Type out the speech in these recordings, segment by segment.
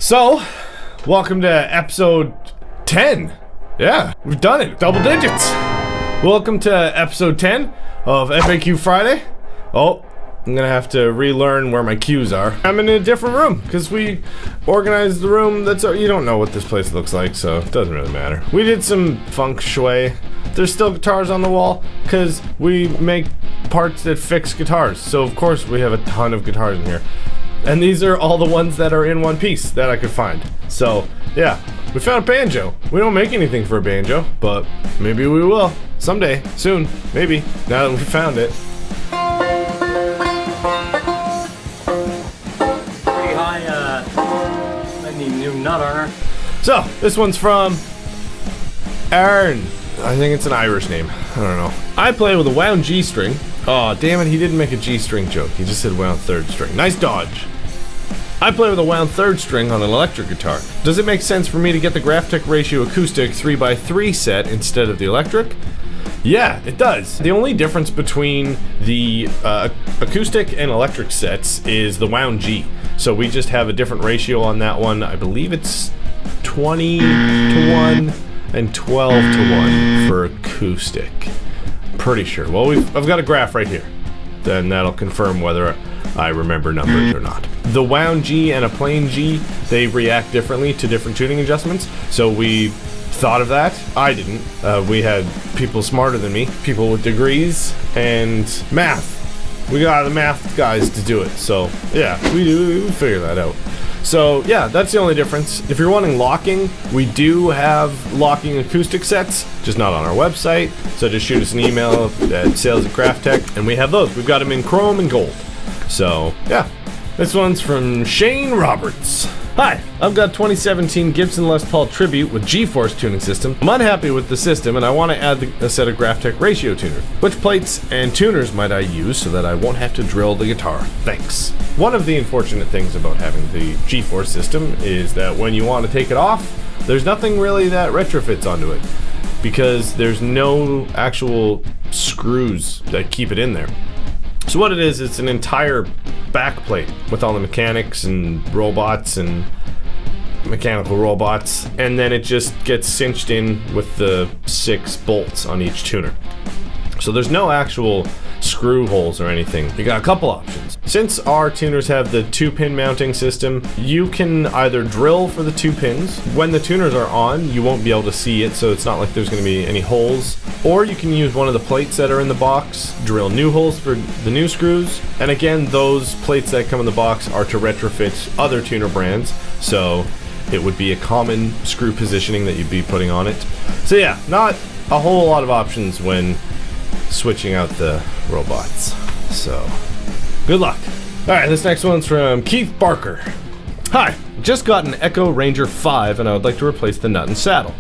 So, welcome to episode 10. Yeah, we've done it. Double digits. Welcome to episode 10 of FAQ Friday. Oh, I'm gonna have to relearn where my cues are. I'm in a different room because we organized the room. You don't know what this place looks like, so it doesn't really matter. We did some feng shui. There's still guitars on the wall because we make parts that fix guitars. So of course we have a ton of guitars in here. And these are all the ones that are in one piece that I could find. So yeah, we found a banjo. We don't make anything for a banjo, but maybe we will. Someday, soon, maybe, now that we found it. Pretty high, I need new nut armor. So, this one's from Aaron. I think it's an Irish name. I don't know. I play with a wound G string. Oh, damn it, he didn't make a G string joke. He just said wound third string. Nice dodge. I play with a wound third string on an electric guitar. Does it make sense for me to get the Graphtech Ratio acoustic 3x3 set instead of the electric? Yeah, it does. The only difference between the acoustic and electric sets is the wound G. So we just have a different ratio on that one. I believe it's 20-1 and 12-1 for acoustic. Pretty sure. Well, I've got a graph right here. Then that'll confirm whether I remember numbers or not. The wound G and a plain G, they react differently to different tuning adjustments. So we thought of that. I didn't. We had people smarter than me, people with degrees and math. We got the math guys to do it. So yeah, we figure that out. So yeah, that's the only difference. If you're wanting locking, we do have locking acoustic sets, just not on our website. So just shoot us an email at sales@graphtech, and we have those. We've got them in chrome and gold. So yeah, this one's from Shane Roberts. Hi, I've got 2017 Gibson Les Paul Tribute with G-Force tuning system. I'm unhappy with the system and I want to add a set of Graphtech Ratio tuners. Which plates and tuners might I use so that I won't have to drill the guitar? Thanks. One of the unfortunate things about having the G-Force system is that when you want to take it off, there's nothing really that retrofits onto it because there's no actual screws that keep it in there. So what it is, it's an entire back plate with all the mechanics and robots and mechanical robots, and then it just gets cinched in with the 6 bolts on each tuner. So there's no actual screw holes or anything. You got a couple options. Since our tuners have the 2-pin mounting system, you can either drill for the 2 pins. When the tuners are on, you won't be able to see it, so it's not like there's going to be any holes. Or you can use one of the plates that are in the box, drill new holes for the new screws. And again, those plates that come in the box are to retrofit other tuner brands, so it would be a common screw positioning that you'd be putting on it. So yeah, not a whole lot of options when switching out the robots. So, good luck. Alright, this next one's from Keith Barker. Hi, just got an Echo Ranger 5 and I would like to replace the nut and saddle.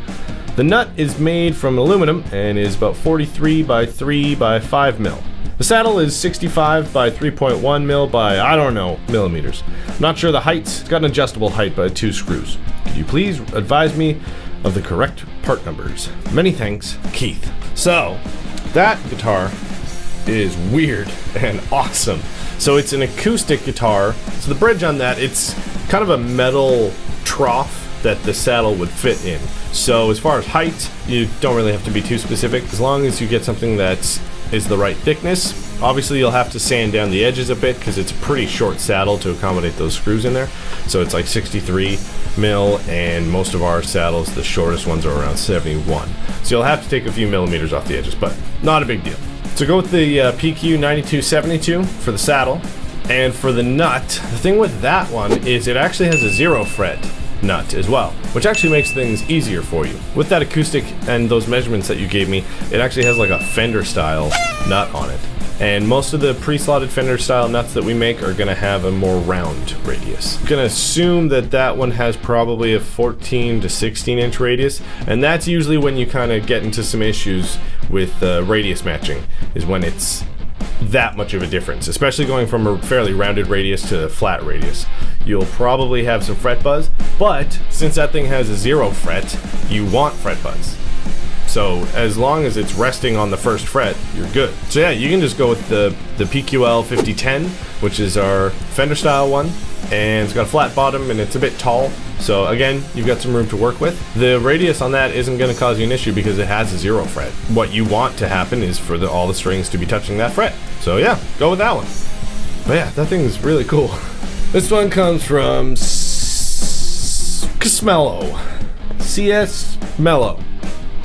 The nut is made from aluminum and is about 43 by 3 by 5 mil. The saddle is 65 by 3.1 mil by, I don't know, millimeters. I'm not sure the height. It's got an adjustable height by 2 screws. Could you please advise me of the correct part numbers? Many thanks, Keith. So, that guitar is weird and awesome. So it's an acoustic guitar. So the bridge on that, it's kind of a metal trough that the saddle would fit in. So as far as height, you don't really have to be too specific. As long as you get something that is the right thickness. Obviously you'll have to sand down the edges a bit because it's a pretty short saddle to accommodate those screws in there. So it's like 63 mil, and most of our saddles, the shortest ones are around 71. So you'll have to take a few millimeters off the edges, but not a big deal. So go with the PQ 9272 for the saddle. And for the nut, the thing with that one is it actually has a 0 fret nut as well, which actually makes things easier for you. With that acoustic and those measurements that you gave me, it actually has like a Fender style nut on it. And most of the pre-slotted Fender style nuts that we make are going to have a more round radius. I'm going to assume that that one has probably a 14 to 16 inch radius, and that's usually when you kind of get into some issues with radius matching, is when it's that much of a difference, especially going from a fairly rounded radius to a flat radius. You'll probably have some fret buzz, but since that thing has a 0 fret, you want fret buzz. So as long as it's resting on the first fret, you're good. So yeah, you can just go with the PQL 5010, which is our Fender style one, and it's got a flat bottom and it's a bit tall. So again, you've got some room to work with. The radius on that isn't going to cause you an issue because it has a 0 fret. What you want to happen is for all the strings to be touching that fret. So yeah, go with that one. But yeah, that thing is really cool. This one comes from Smello. CS Mellow.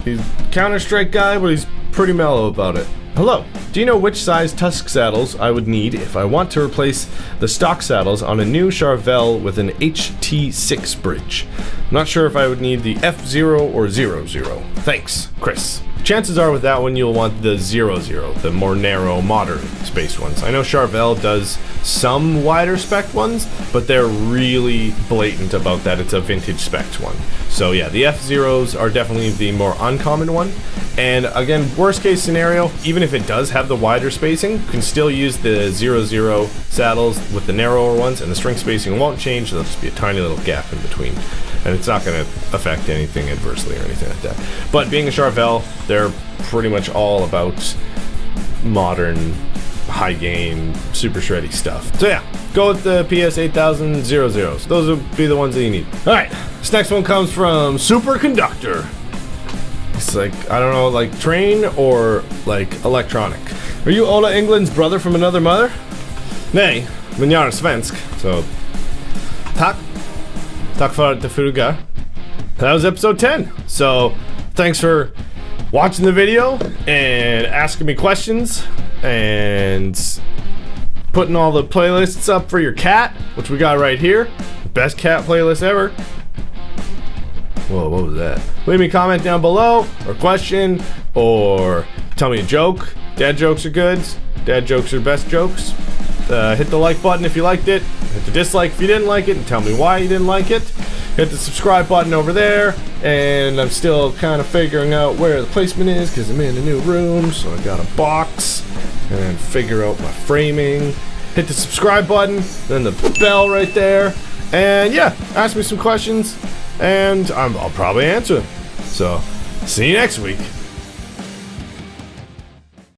He's a Counter-Strike guy, but he's pretty mellow about it. Hello. Do you know which size tusk saddles I would need if I want to replace the stock saddles on a new Charvel with an HT6 bridge? I'm not sure if I would need the F0 or 00. Thanks, Chris. Chances are with that one you'll want the 00, the more narrow, modern space ones. I know Charvel does some wider spec ones, but they're really blatant about that it's a vintage specs one. So yeah, the F0s are definitely the more uncommon one. And again, worst case scenario, even if it does have the wider spacing, you can still use the 00 saddles with the narrower ones, and the string spacing won't change. There'll just be a tiny little gap in between. And it's not going to affect anything adversely or anything like that. But being a Charvel, they're pretty much all about modern, high gain, super shreddy stuff. So yeah, go with the PS8000 00s. Those would be the ones that you need. Alright, this next one comes from Superconductor. It's like, I don't know, like train or like electronic. Are you Ola Englund's brother from another mother? Nej, men jag är svensk. So, tack. Tack för att du frågar. That was episode 10. So, thanks for watching the video and asking me questions and putting all the playlists up for your cat, which we got right here. Best cat playlist ever. Whoa, what was that? Leave me a comment down below, or question, or tell me a joke. Dad jokes are good. Dad jokes are best jokes. Hit the like button if you liked it. Hit the dislike if you didn't like it, and tell me why you didn't like it. Hit the subscribe button over there, and I'm still kind of figuring out where the placement is because I'm in a new room, so I got a box, and figure out my framing. Hit the subscribe button, then the bell right there, and yeah, ask me some questions, and I'll probably answer them. So, see you next week.